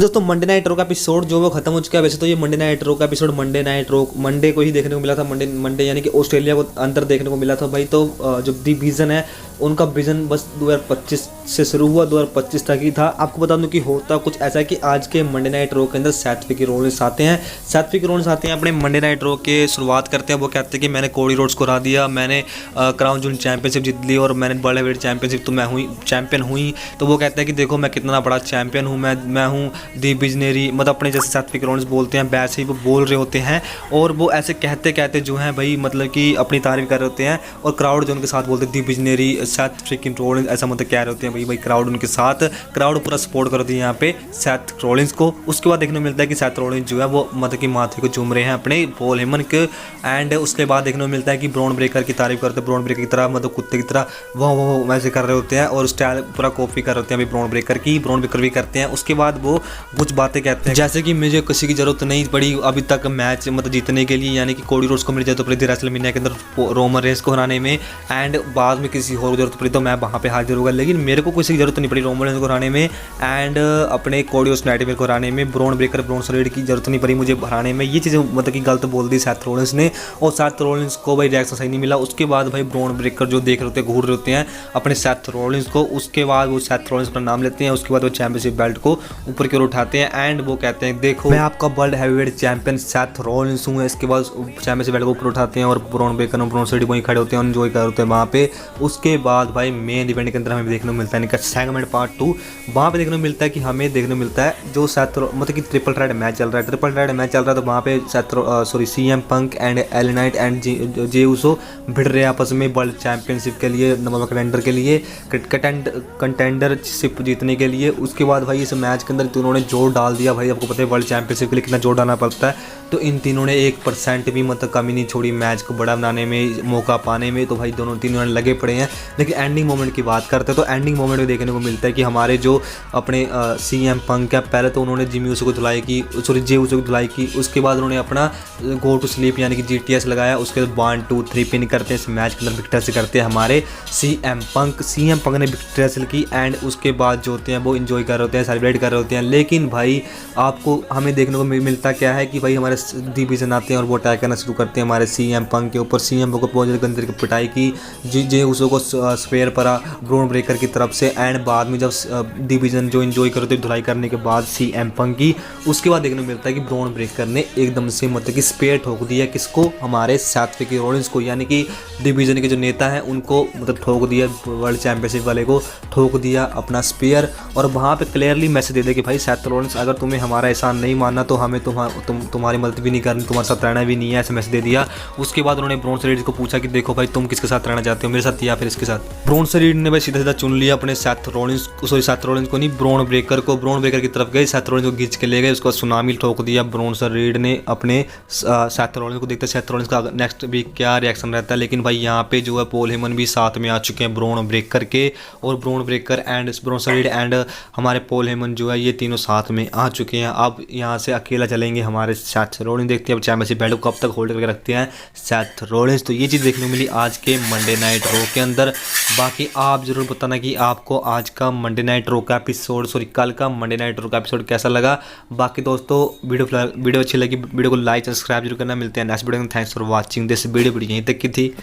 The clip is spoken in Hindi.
दोस्तों मंडे नाइट रो का एपिसोड जो वो खत्म हो चुका है। वैसे तो ये मंडे नाइट रो का एपिसोड मंडे को ही देखने को मिला था। मंडे यानी कि ऑस्ट्रेलिया को अंदर देखने को मिला था भाई। तो जो दी विजन है उनका विजन बस 2025 से शुरू हुआ, 2025 तक ही था। आपको बता दूं कि होता कुछ ऐसा है कि आज के मंडे नाइट रो के अंदर सेथ फ्रीकी रोलिंस आते हैं अपने मंडे नाइट रो के शुरुआत करते हैं। वो कहते हैं कि मैंने कोडी रोड्स को हरा दिया, मैंने क्राउन जूल चैंपियनशिप जीत ली और मैंने वर्ल्ड हेवीवेट चैंपियनशिप तो मैं हुई चैंपियन हुई। तो वो कहते हैं कि देखो मैं कितना बड़ा चैंपियन हूँ, मैं हूँ दी विजनरी, मतलब अपने जैसे सेथ फ्रीकी रोलिंस बोलते हैं वैसे ही वो बोल रहे होते हैं। और वो ऐसे कहते कहते जो हैं भाई मतलब कि अपनी तारीफ कर रहे होते हैं। और क्राउड जो उनके साथ बोलते हैं दी विजनरी सेथ फ्रीकी रोलिंस, ऐसा मतलब कह रहे होते हैं भाई क्राउड उनके साथ, क्राउड पूरा सपोर्ट कर होती है यहाँ पे सेथ रोलिंस को। उसके बाद देखने को मिलता है कि सेथ रोलिंस जो है वो मतलब कि माथे को चूम रहे हैं अपने पॉल हेमन के। एंड उसके बाद देखने को मिलता है कि ब्रॉन ब्रेकर की तारीफ करते हैं, ब्रॉन ब्रेकर की तरह मतलब कुत्ते की तरह वो वैसे कर रहे होते हैं और स्टाइल पूरा कॉपी कर रहे होते हैं ब्रॉन ब्रेकर भी करते हैं। उसके बाद वो कुछ बातें कहते हैं जैसे कि मुझे किसी की जरूरत नहीं पड़ी अभी तक मैच मतलब जीतने के लिए, यानी कि कोडी रोड्स को मेरी जरूरत पड़ी थी रेसलमेनिया के अंदर रोमन रेंस को हराने में। एंड बाद में किसी और जरूरत पड़ी तो मैं वहाँ पे हाजिर होगा, लेकिन मेरे को किसी की जरूरत नहीं पड़ी रोमन रेंस को हराने में एंड अपने कोडी नाइटमेयर को हराने में। ब्रॉन ब्रेकर ब्रॉन सॉलिड की जरूरत नहीं पड़ी मुझे हराने में। ये चीज़ें मतलब कि गलत बोल दी सेथ रोलिंस ने और सेथ रोलिंस को भाई रिएक्शन सही नहीं मिला। उसके बाद भाई ब्रॉन ब्रेकर जो देख रहे होते हैं घूर रहे होते हैं अपने सेथ रोलिंस को। उसके बाद वो सेथ रोलिंस अपना नाम लेते हैं। उसके बाद वो चैंपियनशिप बेल्ट को ऊपर की ओर उठाते हैं एंड वो कहते हैं देखो मैं आपका world heavyweight champion Seth Rollins हूँ। इसके बाद चैंपियनशिप बेल्ट को ऊपर उठाते हैं और ब्रॉन ब्रेकर और ब्रॉन सॉलिड वहीं खड़े होते हैं, एंजॉय कर होते हैं वहाँ पे। उसके बाद भाई मेन इवेंट के अंदर हमें देखने को मिलता है सेगमेंट पार्ट 2। वहाँ पे देखने को मिलता है कि हमें देखने को मिलता है जो सेथ मतलब कि ट्रिपल थ्रेट मैच चल रहा है। तो वहाँ पे CM Punk and L Knight and Jey Uso भिड़ रहे हैं आपस में वर्ल्ड चैंपियनशिप के लिए, नंबर कंटेंडर के लिए, कंटेंडरशिप जीतने के लिए। उसके बाद भाई इस मैच के अंदर उन्होंने जोर डाल दिया भाई। आपको पता है वर्ल्ड चैंपियनशिप के लिए कितना जोर डालना पड़ता है। तो इन तीनों ने 1% भी मतलब कमी नहीं छोड़ी मैच को बड़ा बनाने में, मौका पाने में। तो भाई तीनों ने लगे पड़े हैं। लेकिन एंडिंग मोमेंट की बात करते हैं तो एंडिंग मोमेंट में देखने को मिलता है कि हमारे जो अपने सीएम पंक है, पहले तो उन्होंने जिमी उसो को धुलाई की, जे उसो को धुलाई की। उसके बाद उन्होंने अपना गो टू स्लीप यानी कि जीटीएस लगाया। उसके बाद 1 2 3 पिन करते हैं, इस मैच के अंदर विक्ट्री हासिल करते हैं हमारे सीएम पंक ने विक्ट्री हासिल की। एंड उसके बाद जो होते हैं वो इंजॉय कर रहे होते हैं, सेलिब्रेट कर रहे होते हैं। लेकिन भाई आपको हमें देखने को मिलता क्या है कि भाई हमारे दी विजन आते हैं और वो अटैक करना शुरू करते हैं हमारे सीएम पंक के ऊपर। सीएम को बहुत ज़्यादा गंदे की पिटाई की, जे उसो को स्पेयर पड़ा ब्रॉन ब्रेकर की तरफ से। एंड बाद में जब दी विजन जो इंजॉय करते धुलाई करने के बाद सीएम पंक की, उसके बाद देखने को मिलता है कि ब्रॉन ब्रेकर ने एकदम से मतलब कि स्पेयर ठोक दिया किसको, हमारे सेथ फ्रीकी रोलिंस को, यानी कि डिवीजन के जो नेता हैं उनको मतलब ठोक दिया, वर्ल्ड चैंपियनशिप वाले को ठोक दिया अपना स्पेयर। और वहाँ पे क्लियरली मैसेज दे दे कि भाई सेथ रोलिंस अगर तुम्हें हमारा एहसान नहीं मानना तो हमें तुम्हारी मदद भी नहीं करनी, तुम्हारे साथ रहना भी नहीं है, ऐसे मैसेज दे दिया। उसके बाद उन्होंने ब्रॉन सॉलिड को पूछा कि देखो भाई तुम किसके साथ रहना चाहते हो, मेरे साथ या फिर इसके साथ। ब्रॉन सॉलिड ने भाई सीधा सीधा चुन लिया अपने सेथ रोलिंस को नहीं, ब्रॉन ब्रेकर को। ब्रॉन ब्रेकर की तरफ गए, सेथ रोलिंस को खींच के ले गए। उसके बाद सुनामी ठोक दिया ब्रॉन सॉलिड ने अपने सेथ रोलिंस को। देखते सेथ रोलिंस का नेक्स्ट वीक क्या रिएक्शन रहता है। लेकिन भाई यहाँ पे जो है पॉल हेमन भी साथ में आ चुके हैं ब्रॉन ब्रेकर के, और Bron Breakker and bronze solid and हमारे पॉल हेमन जो है ये तीनों साथ में आ चुके हैं। अब यहाँ से अकेला चलेंगे हमारे सेथ रोलिंस। देखते हैं अब चैंपियनशिप बेल्ट को कब तक होल्ड करके रखते हैं सेथ रोलिंस। तो ये चीज़ देखने को मिली आज के मंडे नाइट रो के अंदर। बाकी आप जरूर बताना कि आपको आज का मंडे नाइट रो का एपिसोड कल का मंडे नाइट रो का एपिसोड कैसा लगा। बाकी दोस्तों वीडियो अच्छी लगी, वीडियो को लाइक सब्सक्राइब जरूर करना। मिलते हैं नेक्स्ट वीडियो में। Thanks for watching this video यहीं तक की थी।